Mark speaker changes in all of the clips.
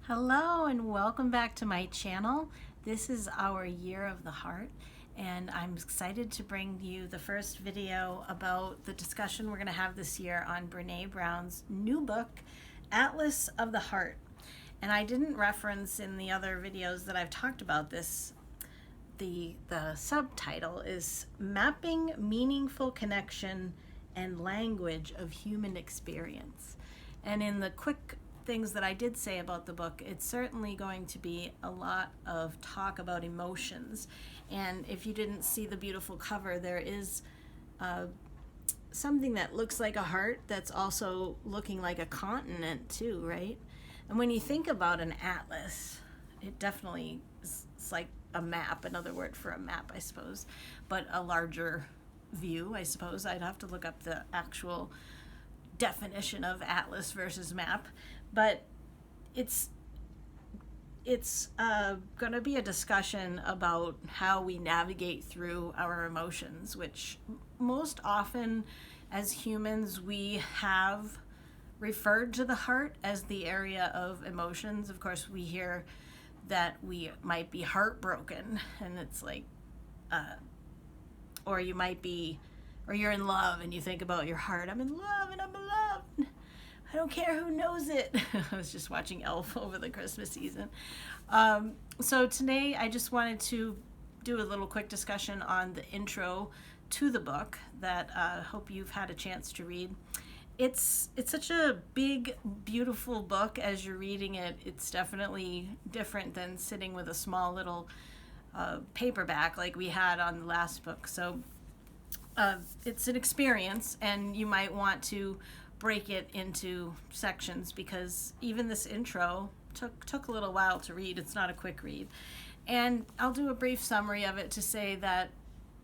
Speaker 1: Hello and welcome back to my channel. This is our Year of the Heart, and I'm excited to bring you the first video about the discussion we're going to have this year on Brené Brown's new book, Atlas of the Heart. And I didn't reference in the other videos that I've talked about this. The subtitle is Mapping Meaningful Connection and Language of Human Experience. And in the quick things that I did say about the book, it's certainly going to be a lot of talk about emotions. And if you didn't see the beautiful cover, there is something that looks like a heart that's also looking like a continent too, right? And when you think about an atlas, it definitely is, it's like a map, another word for a map, I suppose, but a larger view, I suppose. I'd have to look up the actual definition of atlas versus map, but it's going to be a discussion about how we navigate through our emotions, which most often as humans we have referred to the heart as the area of emotions. Of course, we hear that we might be heartbroken, and it's like or you might be, or you're in love and you think about your heart. I'm in love and I'm beloved. I don't care who knows it. I was just watching Elf over the Christmas season. So today I just wanted to do a little quick discussion on the intro to the book that I hope you've had a chance to read. It's such a big, beautiful book. As you're reading it, it's definitely different than sitting with a small little paperback like we had on the last book. So it's an experience, and you might want to break it into sections, because even this intro took a little while to read. It's not a quick read. And I'll do a brief summary of it to say that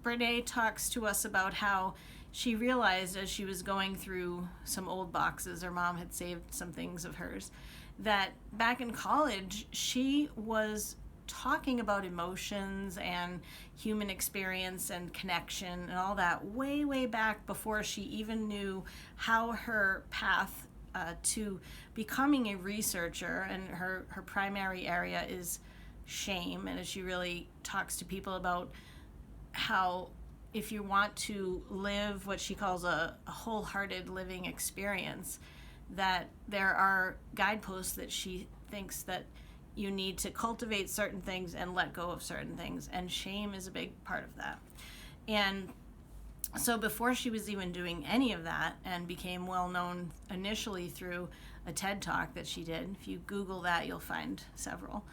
Speaker 1: Brené talks to us about how she realized as she was going through some old boxes, her mom had saved some things of hers, that back in college she was talking about emotions and human experience and connection and all that way back before she even knew how her path to becoming a researcher, and her primary area is shame. And as she really talks to people about how if you want to live what she calls a wholehearted living experience, that there are guideposts that she thinks that you need to cultivate certain things and let go of certain things, and shame is a big part of that. And so before she was even doing any of that, and became well known initially through a TED Talk that she did, if you Google that you'll find several,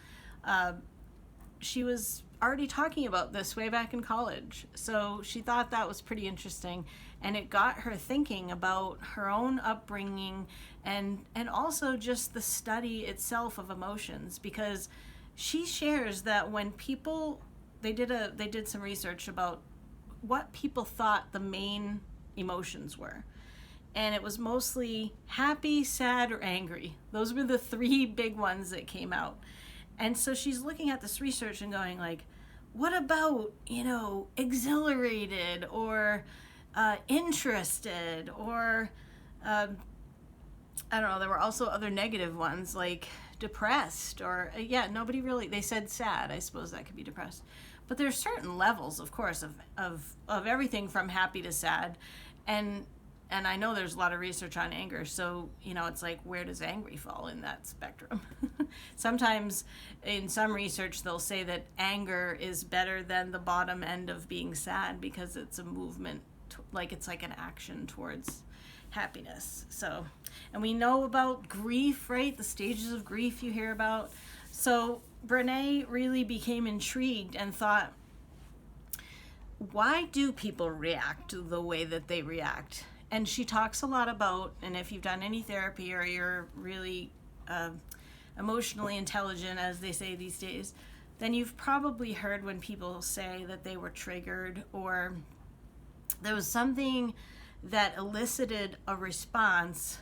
Speaker 1: she was already talking about this way back in college. So she thought that was pretty interesting, and it got her thinking about her own upbringing and also just the study itself of emotions, because she shares that when people they did some research about what people thought the main emotions were, and it was mostly happy, sad, or angry. Those were the three big ones that came out. And so she's looking at this research and going like, what about, exhilarated or interested, or I don't know, there were also other negative ones like depressed, or nobody really, they said sad. I suppose that could be depressed. But there's certain levels, of course, of everything from happy to sad. And I know there's a lot of research on anger, so, it's like, where does angry fall in that spectrum? Sometimes in some research, they'll say that anger is better than the bottom end of being sad, because it's a movement, it's like an action towards happiness. So, and we know about grief, right? The stages of grief you hear about. So Brené really became intrigued and thought, why do people react the way that they react? And she talks a lot about, and if you've done any therapy or you're really emotionally intelligent, as they say these days, then you've probably heard when people say that they were triggered, or there was something that elicited a response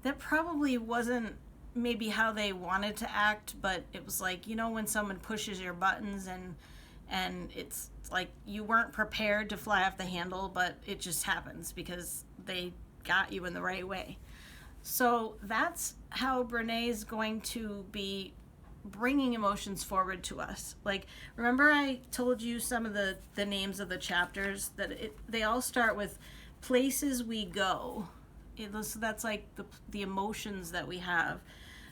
Speaker 1: that probably wasn't maybe how they wanted to act, but it was like, when someone pushes your buttons and it's like you weren't prepared to fly off the handle, but it just happens because they got you in the right way. So that's how Brené's going to be bringing emotions forward to us. Like, remember I told you some of the names of the chapters, that they all start with places we go. So that's like the emotions that we have.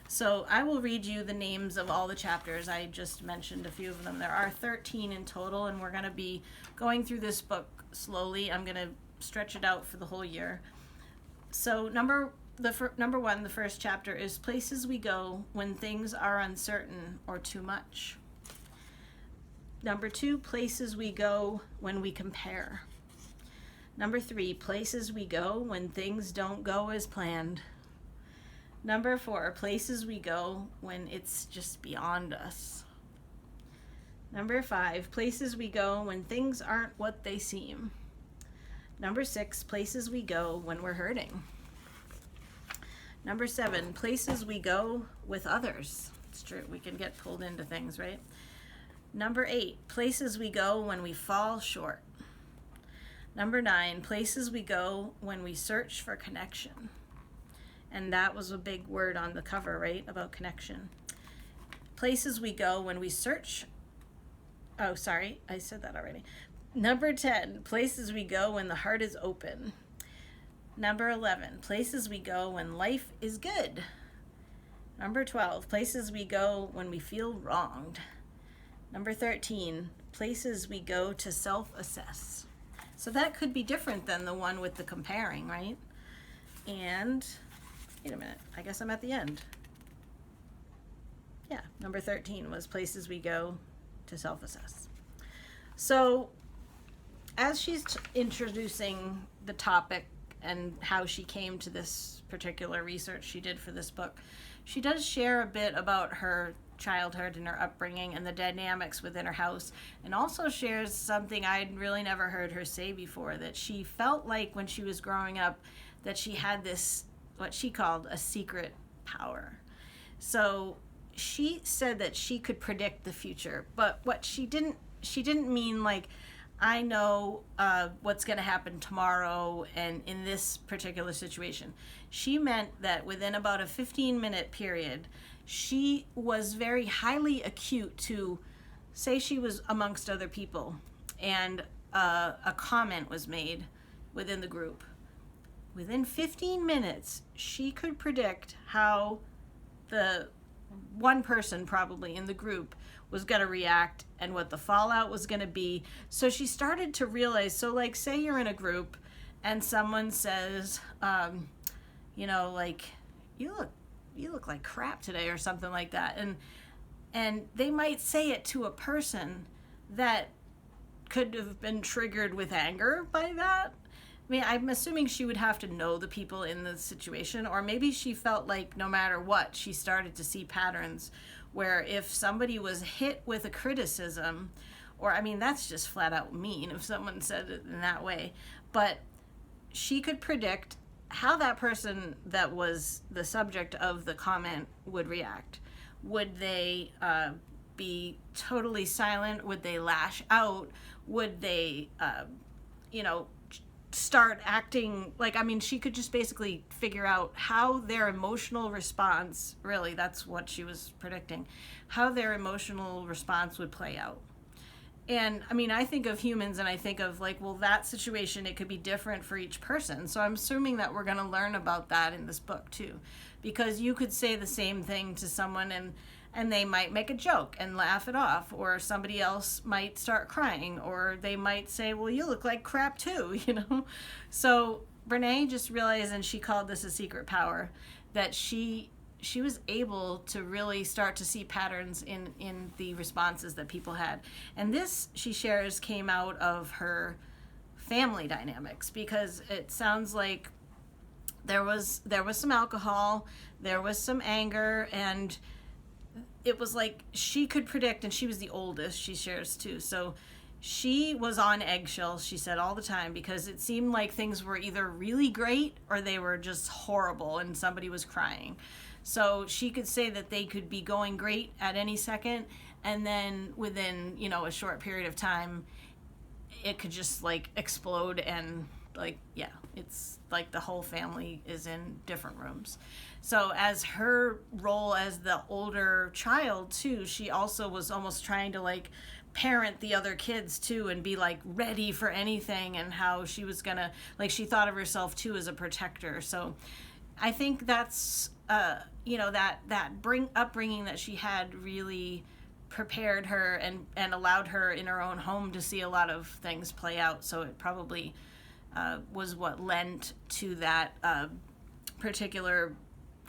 Speaker 1: So I will read you the names of all the chapters. I just mentioned a few of them. There are 13 in total, and we're going to be going through this book slowly. I'm going to stretch it out for the whole year. So number one, the first chapter is places we go when things are uncertain or too much. Number 2, places we go when we compare. Number 3, places we go when things don't go as planned. Number 4, places we go when it's just beyond us. Number 5, places we go when things aren't what they seem. Number 6, places we go when we're hurting. Number 7, places we go with others. It's true, we can get pulled into things, right? Number 8, places we go when we fall short. Number 9, places we go when we search for connection. And that was a big word on the cover, right? About connection. Places we go when we search. Oh, sorry, I said that already. Number 10, places we go when the heart is open. Number 11, places we go when life is good. Number 12, places we go when we feel wronged. Number 13, places we go to self-assess. So that could be different than the one with the comparing, right? And wait a minute, I guess I'm at the end. Yeah, number 13 was places we go to self-assess. So as she's introducing the topic and how she came to this particular research she did for this book, she does share a bit about her childhood and her upbringing and the dynamics within her house, and also shares something I'd really never heard her say before, that she felt like when she was growing up that she had this, what she called a secret power. So she said that she could predict the future, but what she didn't mean like, I know what's going to happen tomorrow and in this particular situation. She meant that within about a 15-minute period, she was very highly acute to, say she was amongst other people and a comment was made within the group. Within 15 minutes, she could predict how the one person probably in the group was going to react and what the fallout was going to be. So she started to realize, so like say you're in a group and someone says, like, you look like crap today or something like that. And they might say it to a person that could have been triggered with anger by that. I mean, I'm assuming she would have to know the people in the situation, or maybe she felt like no matter what, she started to see patterns where if somebody was hit with a criticism, or I mean, that's just flat out mean if someone said it in that way, but she could predict how that person that was the subject of the comment would react. Would they be totally silent? Would they lash out? Would they, start acting like, I mean, she could just basically figure out how their emotional response, really, that's what she was predicting, how their emotional response would play out. And I mean, I think of humans and I think of like, well, that situation, it could be different for each person. So I'm assuming that we're going to learn about that in this book too, because you could say the same thing to someone and they might make a joke and laugh it off, or somebody else might start crying, or they might say, well, you look like crap too, So Brené just realized, and she called this a secret power, that she was able to really start to see patterns in the responses that people had. And this, she shares, came out of her family dynamics, because it sounds like there was some alcohol, there was some anger, and it was like she could predict, and she was the oldest, she shares too. So she was on eggshells, she said, all the time, because it seemed like things were either really great or they were just horrible and somebody was crying. So she could say that they could be going great at any second, and then within, a short period of time, it could just like explode and like, yeah, it's like the whole family is in different rooms. So as her role as the older child too, she also was almost trying to like parent the other kids too and be like ready for anything, and how she was gonna, like, she thought of herself too as a protector. So I think that's that upbringing that she had really prepared her and allowed her in her own home to see a lot of things play out. So it probably was what lent to that particular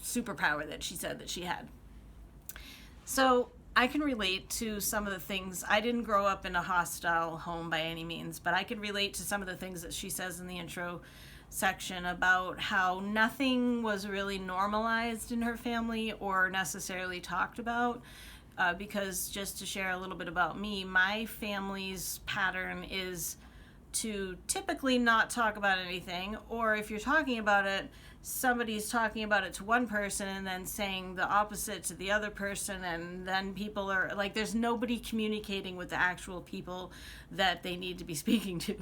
Speaker 1: superpower that she said that she had. So I can relate to some of the things. I didn't grow up in a hostile home by any means, but I can relate to some of the things that she says in the intro section about how nothing was really normalized in her family or necessarily talked about. Because just to share a little bit about me, my family's pattern is to typically not talk about anything, or if you're talking about it, somebody's talking about it to one person and then saying the opposite to the other person, and then people are like, there's nobody communicating with the actual people that they need to be speaking to.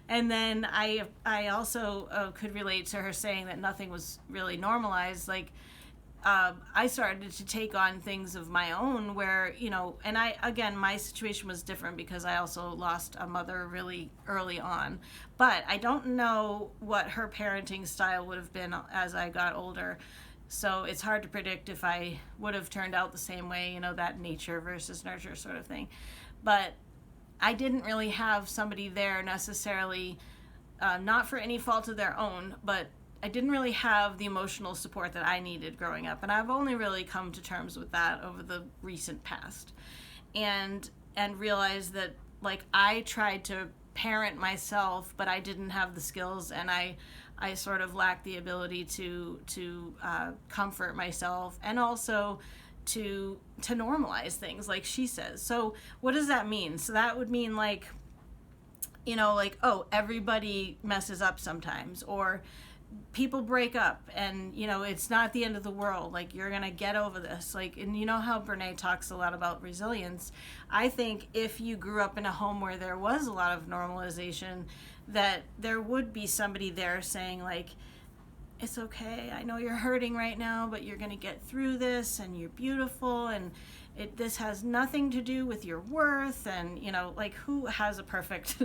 Speaker 1: And then I also could relate to her saying that nothing was really normalized. Like, I started to take on things of my own where, and again, my situation was different because I also lost a mother really early on. But I don't know what her parenting style would have been as I got older. So it's hard to predict if I would have turned out the same way, that nature versus nurture sort of thing. But I didn't really have somebody there necessarily, not for any fault of their own, but I didn't really have the emotional support that I needed growing up, and I've only really come to terms with that over the recent past, and realized that, like, I tried to parent myself, but I didn't have the skills, and I sort of lacked the ability to comfort myself, and also to normalize things, like she says. So what does that mean? So that would mean like, oh, everybody messes up sometimes, or people break up, and it's not the end of the world, like, you're gonna get over this, like, and how Brené talks a lot about resilience. I think if you grew up in a home where there was a lot of normalization, that there would be somebody there saying, like, it's okay, I know you're hurting right now, but you're gonna get through this, and you're beautiful, and this has nothing to do with your worth. And like, who has a perfect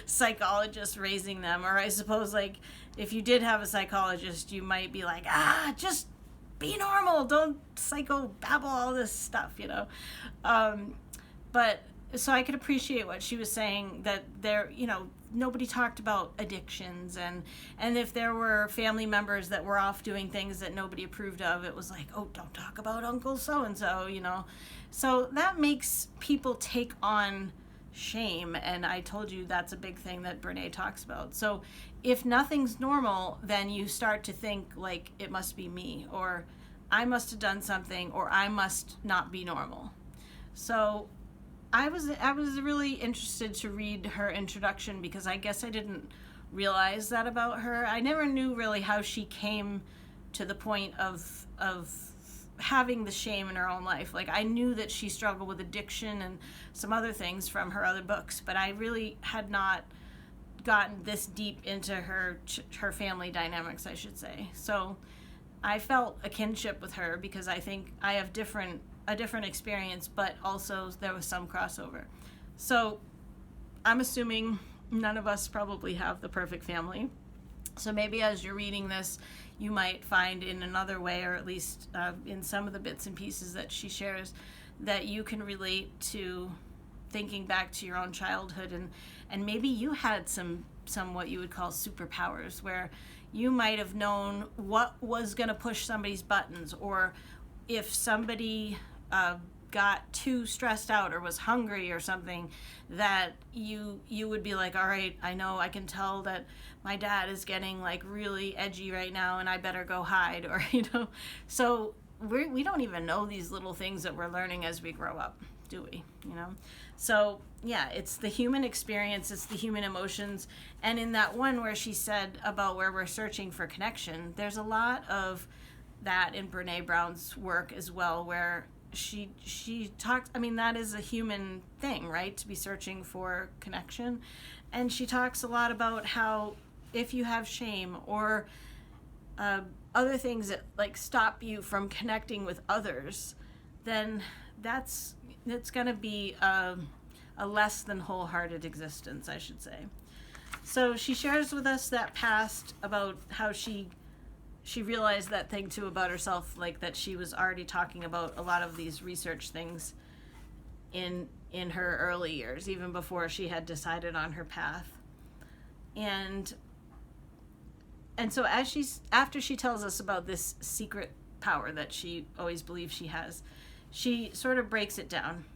Speaker 1: psychologist raising them? Or I suppose, like, if you did have a psychologist, you might be like, just be normal, don't psychobabble all this stuff, but so I could appreciate what she was saying, that there, nobody talked about addictions, and if there were family members that were off doing things that nobody approved of, it was like, oh, don't talk about Uncle so-and-so, So that makes people take on shame, and I told you that's a big thing that Brené talks about. So if nothing's normal, then you start to think, like, it must be me, or I must have done something, or I must not be normal. So I was really interested to read her introduction, because I guess I didn't realize that about her. I never knew really how she came to the point of having the shame in her own life. Like, I knew that she struggled with addiction and some other things from her other books, but I really had not gotten this deep into her family dynamics, I should say. So I felt a kinship with her, because I think I have a different experience, but also there was some crossover. So I'm assuming none of us probably have the perfect family. So maybe as you're reading this, you might find in another way, or at least in some of the bits and pieces that she shares, that you can relate to thinking back to your own childhood, and maybe you had some what you would call superpowers, where you might have known what was going to push somebody's buttons, or if somebody got too stressed out or was hungry or something, that you would be like, all right, I know, I can tell that my dad is getting like really edgy right now, and I better go hide, or so we don't even know these little things that we're learning as we grow up, do we? So yeah, it's the human experience, it's the human emotions. And in that one where she said about where we're searching for connection, there's a lot of that in Brené Brown's work as well, where she talks, that is a human thing, right, to be searching for connection. And she talks a lot about how if you have shame or other things that like stop you from connecting with others, then it's going to be a less than wholehearted existence, I should say. So she shares with us that past about how she realized that thing too about herself, like that she was already talking about a lot of these research things in her early years, even before she had decided on her path. And so after she tells us about this secret power that she always believes she has, she sort of breaks it down.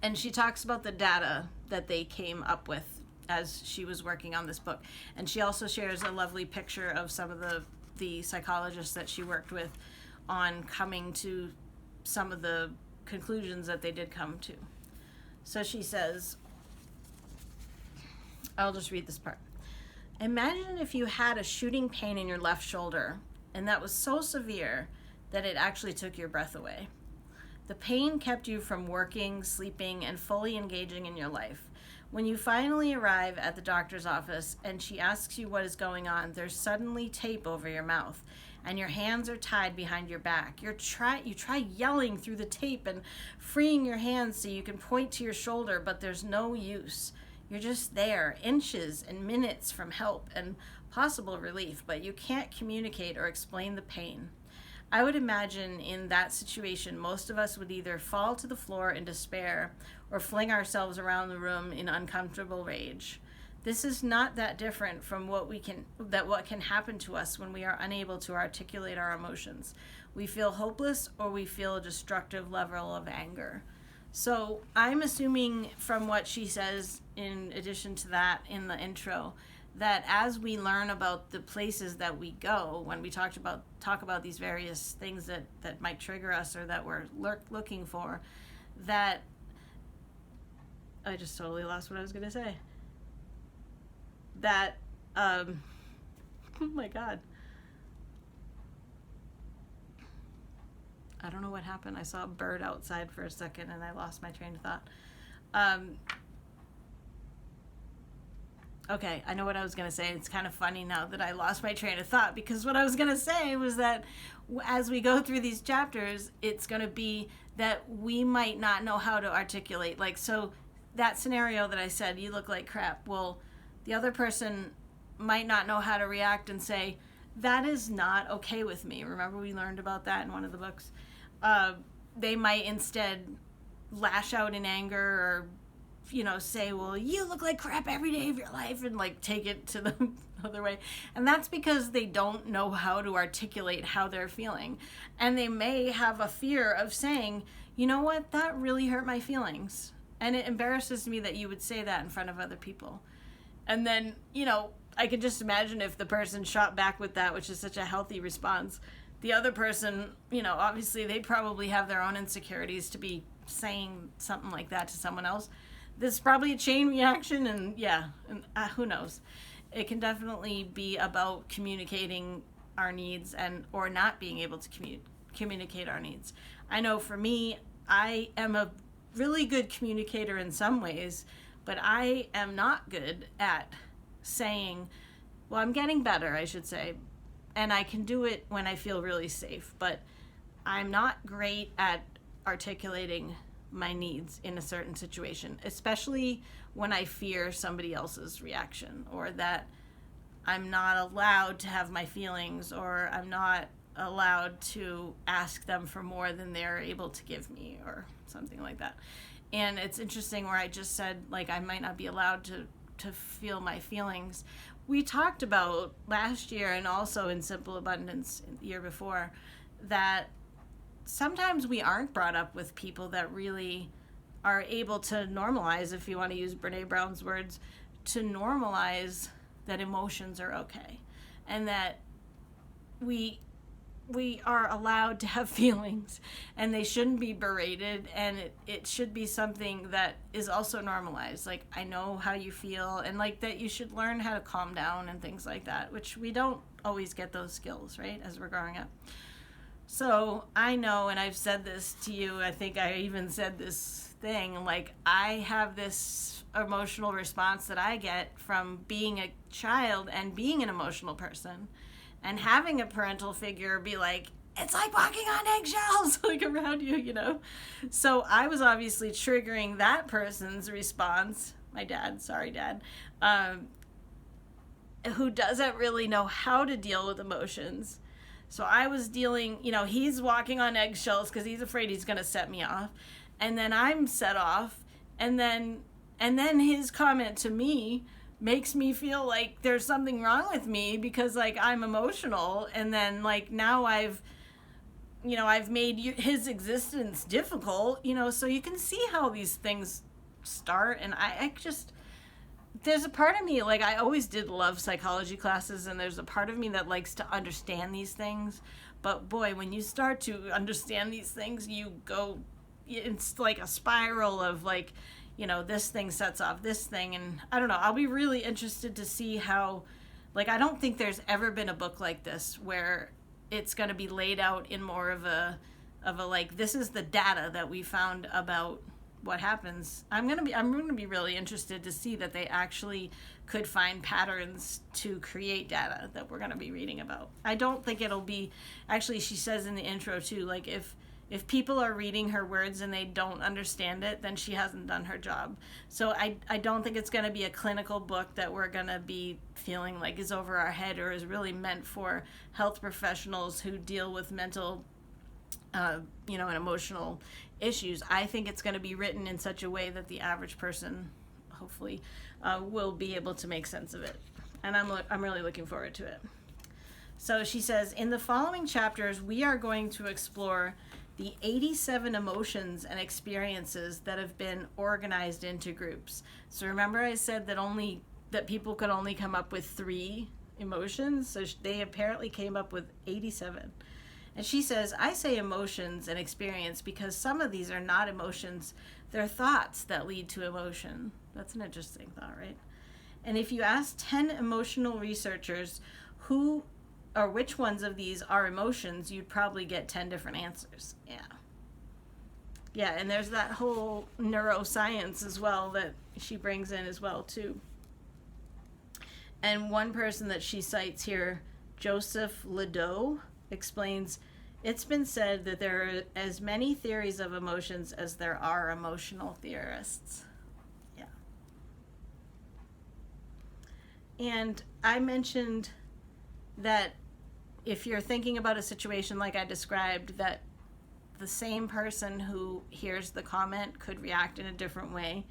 Speaker 1: And she talks about the data that they came up with as she was working on this book. And she also shares a lovely picture of some of the psychologists that she worked with on coming to some of the conclusions that they did come to. So she says, I'll just read this part. Imagine if you had a shooting pain in your left shoulder, and that was so severe that it actually took your breath away. The pain kept you from working, sleeping, and fully engaging in your life. When you finally arrive at the doctor's office and she asks you what is going on, there's suddenly tape over your mouth and your hands are tied behind your back. You try yelling through the tape and freeing your hands so you can point to your shoulder, but there's no use. You're just there, inches and minutes from help and possible relief, but you can't communicate or explain the pain. I would imagine in that situation, most of us would either fall to the floor in despair or fling ourselves around the room in uncomfortable rage. This is not that different from what can happen to us when we are unable to articulate our emotions. We feel hopeless or we feel a destructive level of anger. So I'm assuming from what she says, in addition to that in the intro, that as we learn about the places that we go, when we talk about these various things that might trigger us or that we're looking for, that I just totally lost what I was going to say. That, oh my God. I don't know what happened. I saw a bird outside for a second and I lost my train of thought. Okay, I know what I was going to say. It's kind of funny now that I lost my train of thought, because what I was going to say was that as we go through these chapters, it's going to be that we might not know how to articulate. Like, so that scenario that I said, you look like crap. Well, the other person might not know how to react and say, that is not okay with me. Remember we learned about that in one of the books? They might instead lash out in anger or say, well, you look like crap every day of your life, and like take it to the other way. And that's because they don't know how to articulate how they're feeling. And they may have a fear of saying, you know what, that really hurt my feelings. And it embarrasses me that you would say that in front of other people. And then, I can just imagine if the person shot back with that, which is such a healthy response, the other person, obviously they probably have their own insecurities to be saying something like that to someone else. This is probably a chain reaction, and who knows? It can definitely be about communicating our needs or not being able to communicate our needs. I know for me, I am a really good communicator in some ways, but I am not good at saying, well, I'm getting better, I should say, and I can do it when I feel really safe, but I'm not great at articulating my needs in a certain situation, especially when I fear somebody else's reaction, or that I'm not allowed to have my feelings, or I'm not allowed to ask them for more than they're able to give me, or something like that. And it's interesting where I just said, like, I might not be allowed to feel my feelings. We talked about last year, and also in Simple Abundance the year before, that sometimes we aren't brought up with people that really are able to normalize, if you want to use Brené Brown's words, to normalize that emotions are okay, and that we are allowed to have feelings, and they shouldn't be berated, and it should be something that is also normalized. Like, I know how you feel, and like that you should learn how to calm down and things like that, which we don't always get those skills, right, as we're growing up. So I know, and I've said this to you, I think I even said this thing, like I have this emotional response that I get from being a child and being an emotional person and having a parental figure be like, it's like walking on eggshells, like around you, you know? So I was obviously triggering that person's response, my dad, sorry, dad, who doesn't really know how to deal with emotions. So I was dealing, you know, he's walking on eggshells because he's afraid he's going to set me off. And then I'm set off. And then his comment to me makes me feel like there's something wrong with me because like I'm emotional. And then like now I've made his existence difficult, you know, so you can see how these things start. And I just, there's a part of me, like I always did love psychology classes, and there's a part of me that likes to understand these things. But boy, when you start to understand these things, it's like a spiral of like, you know, this thing sets off this thing. And I don't know, I'll be really interested to see how, like, I don't think there's ever been a book like this where it's going to be laid out in more of a like, this is the data that we found about what happens. I'm going to be really interested to see that they actually could find patterns to create data that we're going to be reading about. I don't think it'll be, actually she says in the intro too, like if people are reading her words and they don't understand it, then she hasn't done her job. So I don't think it's going to be a clinical book that we're going to be feeling like is over our head or is really meant for health professionals who deal with mental and emotional issues. I think it's going to be written in such a way that the average person, hopefully, will be able to make sense of it. And I'm really looking forward to it. So she says, in the following chapters, we are going to explore the 87 emotions and experiences that have been organized into groups. So remember I said that people could only come up with 3 emotions? So they apparently came up with 87. And she says, I say emotions and experience because some of these are not emotions. They're thoughts that lead to emotion. That's an interesting thought, right? And if you ask 10 emotional researchers who or which ones of these are emotions, you'd probably get 10 different answers. Yeah, and there's that whole neuroscience as well that she brings in as well, too. And one person that she cites here, Joseph Ledoux, explains, it's been said that there are as many theories of emotions as there are emotional theorists. Yeah. And I mentioned that if you're thinking about a situation like I described, that the same person who hears the comment could react in a different way.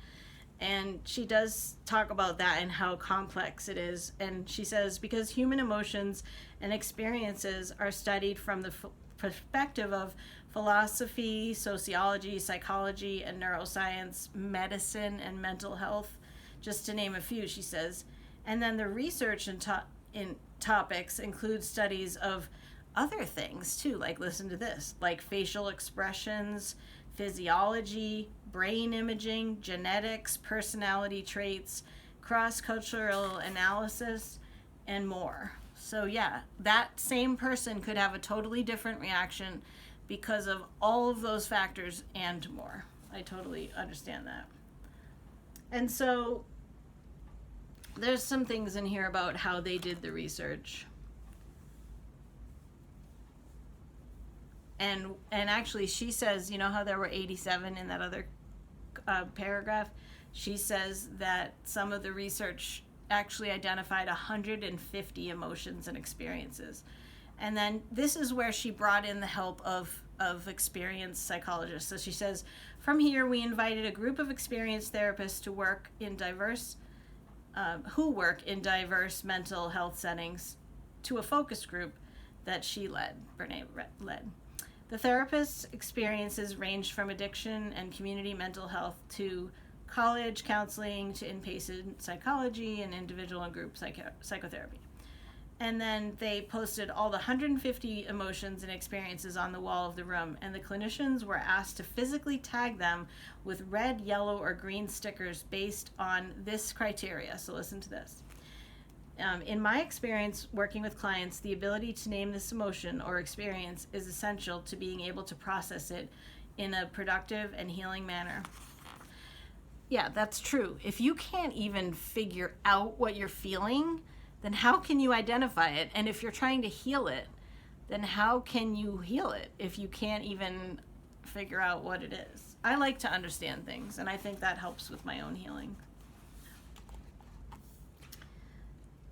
Speaker 1: And she does talk about that and how complex it is. And she says, because human emotions and experiences are studied from the perspective of philosophy, sociology, psychology, and neuroscience, medicine, and mental health, just to name a few, she says. And then the research in topics include studies of other things too, like listen to this, like facial expressions, physiology, brain imaging, genetics, personality traits, cross-cultural analysis, and more. So yeah, that same person could have a totally different reaction because of all of those factors and more. I totally understand that. And so there's some things in here about how they did the research. And actually she says, you know how there were 87 in that other paragraph? She says that some of the research actually identified 150 emotions and experiences. And then this is where she brought in the help of experienced psychologists. So she says, from here we invited a group of experienced therapists to work in diverse mental health settings to a focus group that Brené led. The therapist's experiences ranged from addiction and community mental health to college counseling to inpatient psychology and individual and group psychotherapy. And then they posted all the 150 emotions and experiences on the wall of the room, and the clinicians were asked to physically tag them with red, yellow, or green stickers based on this criteria. So listen to this. In my experience working with clients, the ability to name this emotion or experience is essential to being able to process it in a productive and healing manner. Yeah, that's true. If you can't even figure out what you're feeling, then how can you identify it? And if you're trying to heal it, then how can you heal it if you can't even figure out what it is? I like to understand things, and I think that helps with my own healing.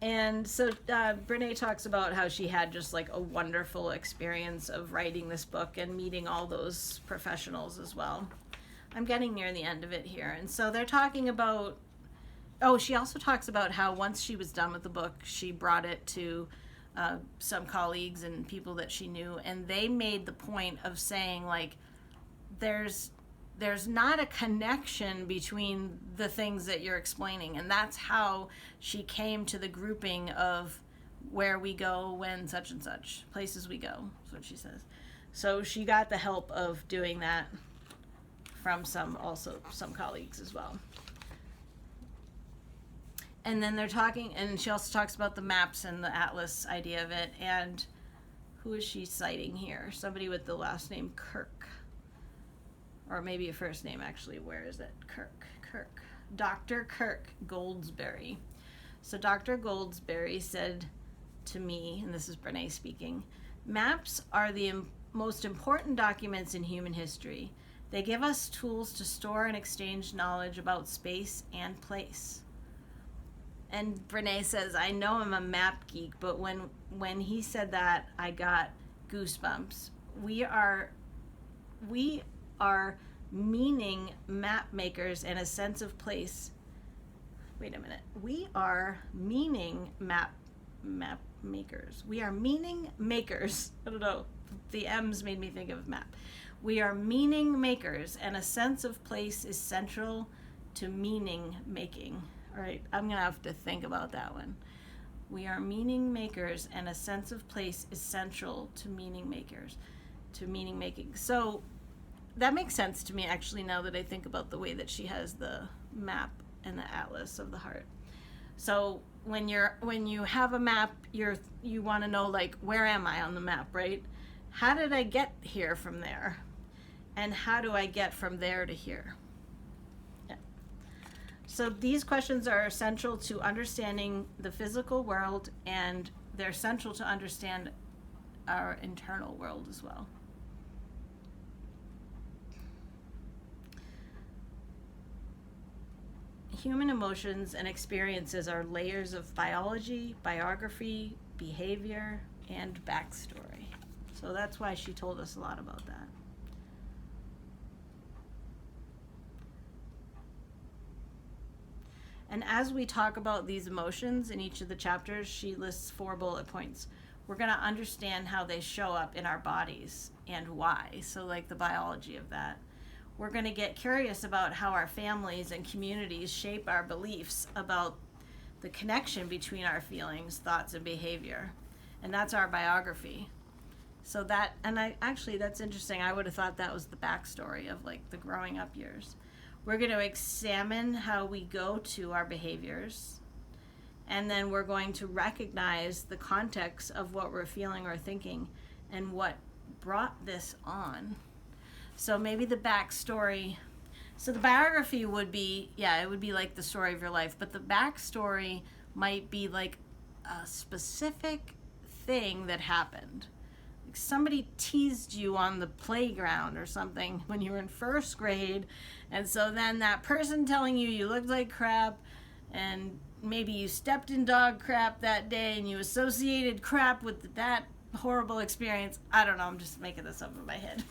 Speaker 1: And so Brené talks about how she had just like a wonderful experience of writing this book and meeting all those professionals as well. I'm getting near the end of it here. And so they're talking about, she also talks about how once she was done with the book, she brought it to some colleagues and people that she knew, and they made the point of saying, like, there's not a connection between the things that you're explaining. And that's how she came to the grouping of where we go when such and such, places we go, is what she says. So she got the help of doing that from some colleagues as well. And then they're talking, and she also talks about the maps and the atlas idea of it. And who is she citing here? Somebody with the last name Kirk. Or maybe a first name, actually. Where is it? Kirk. Dr. Kirk Goldsberry. So Dr. Goldsberry said to me, and this is Brené speaking, maps are the most important documents in human history. They give us tools to store and exchange knowledge about space and place. And Brené says, I know I'm a map geek, but when he said that, I got goosebumps. We are meaning map makers and a sense of place. Wait a minute. We are meaning map makers. We are meaning makers. I don't know. The M's made me think of map. We are meaning makers, and a sense of place is central to meaning making. All right, I'm going to have to think about that one. We are meaning makers, and a sense of place is central to meaning makers, to meaning making. So that makes sense to me, actually, now that I think about the way that she has the map and the atlas of the heart. So when you have a map, you want to know, like, where am I on the map, right? How did I get here from there? And how do I get from there to here? Yeah. So these questions are essential to understanding the physical world, and they're essential to understand our internal world as well. Human emotions and experiences are layers of biology, biography, behavior, and backstory. So that's why she told us a lot about that. And as we talk about these emotions in each of the chapters, she lists 4 bullet points. We're going to understand how they show up in our bodies and why. So, like, the biology of that. We're going to get curious about how our families and communities shape our beliefs about the connection between our feelings, thoughts, and behavior. And that's our biography. So that, and that's interesting. I would have thought that was the backstory of, like, the growing up years. We're going to examine how we go to our behaviors, and then we're going to recognize the context of what we're feeling or thinking and what brought this on. So maybe the backstory, so the biography would be, it would be like the story of your life, but the backstory might be like a specific thing that happened. Somebody teased you on the playground or something when you were in first grade, and so then that person telling you looked like crap, and maybe you stepped in dog crap that day and you associated crap with that horrible experience. I don't know, I'm just making this up in my head.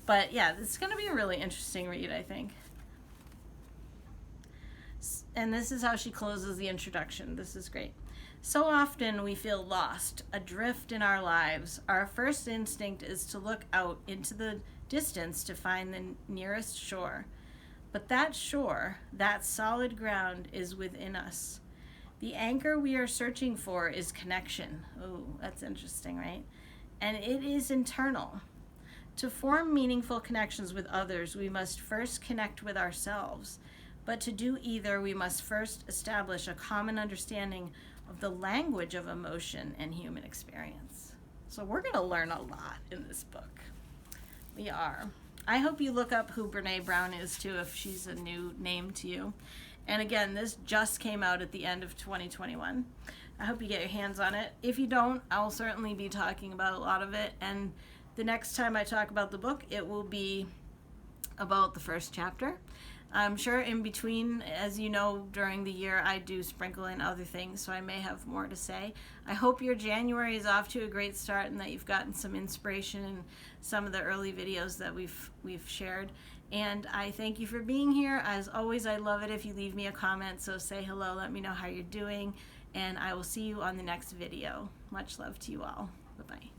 Speaker 1: But yeah, it's going to be a really interesting read, I think. And this is how she closes the introduction. This is great. So often we feel lost, adrift in our lives. Our first instinct is to look out into the distance to find the nearest shore. But that shore, that solid ground, is within us. The anchor we are searching for is connection. Oh, that's interesting, right? And it is internal. To form meaningful connections with others, we must first connect with ourselves. But to do either, we must first establish a common understanding of the language of emotion and human experience. So we're going to learn a lot in this book. We are. I hope you look up who Brené Brown is too, if she's a new name to you. And again, this just came out at the end of 2021. I hope you get your hands on it. If you don't, I'll certainly be talking about a lot of it. And the next time I talk about the book, it will be about the first chapter. I'm sure in between, as you know, during the year I do sprinkle in other things, so I may have more to say. I hope your January is off to a great start and that you've gotten some inspiration in some of the early videos that we've shared. And I thank you for being here. As always, I love it if you leave me a comment, so say hello, let me know how you're doing, and I will see you on the next video. Much love to you all. Bye-bye.